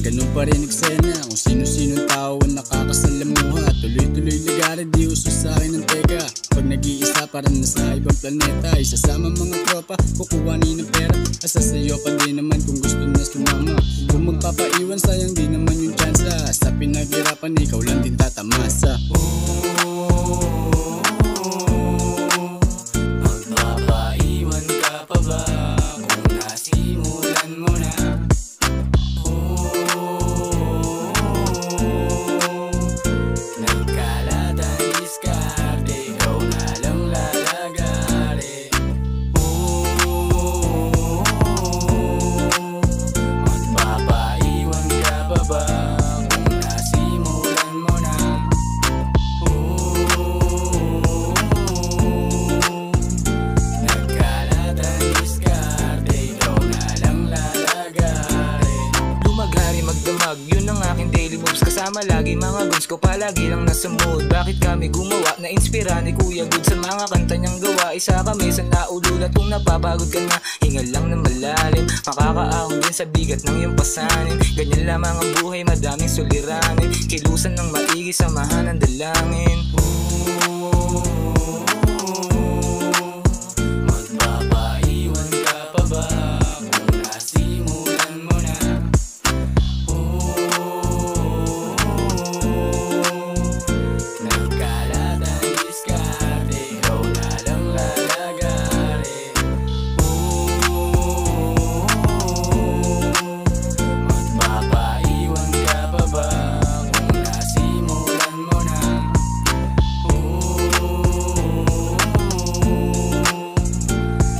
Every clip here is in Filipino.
ganun pa rin eksena, kung sino-sinong tao ang nakakasalamuha. Tuloy-tuloy lagari, di uso sa'kin ng teka. Pag nag-iisa parang nasa ibang planeta. Isasama mga tropa, kukuhanin ng pera. Asa sa'yo pa din naman kung gusto na sumama. Kung magpapaiwan, sayang di naman yung tsansa. Sa pinaghirapan, ikaw lang din tatamasa. Magpapaiwan ka pa ba kung nasimulan mo na? Nagkalat ang diskarte, ikaw na lang lalagari. Magpapaiwan ka pa ba kung nasimulan mo na? Nagkalat ang diskarte, ikaw na lang lalagari. Lumagari, magdamag, yun ang aking daily moves. Kasama lagi mga guns ko, palagi lang nasa mood. Bakit kami gumawa, na-inspira ni Kuya Good sa mga kanta niyang gawa. Isa kami sa naululat, kung napapagod ka na, hingal lang na malalim. Makakaahon din sa bigat ng iyong pasanin. Ganyan lamang ang buhay, madaming suliranin. Kilusan ng maigi, samahan ng dalangin. Magpapaiwan ka pa ba kung nasimulan mo na? Nagkalat ang diskarte, ikaw na lang lalagari. Magpapaiwan ka pa ba kung nasimulan mo na?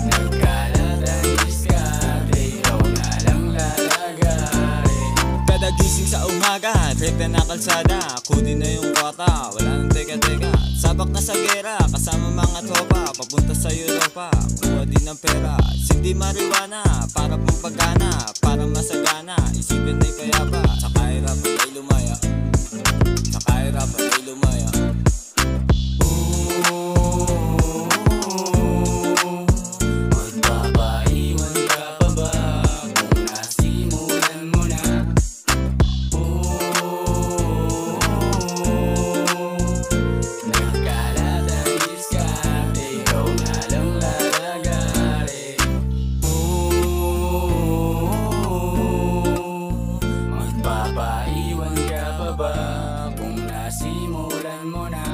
Nagkalat ang diskarte, ikaw na lang lalagari. Kada gising sa umaga, rekta na kalsada, kunin na yung kota, wala nang teka-teka. Sabak na sa gera, kasama mga tropa, papunta sa Europa, kuha din ng pera. Sindi marijuana, para pang pagana, para masagana, isipin ay payapa. Sa kahirapan ay lumaya, sa kahirapan ay lumaya. Magpapaiwan ka pa ba kung nasimulan mo na? Nagkalat ang diskarte, ikaw na lang lalagari. Magpapaiwan ka pa ba kung nasimulan mo na?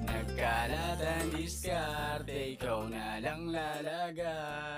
Nagkalat ang diskarte, ikaw na lang lalagari.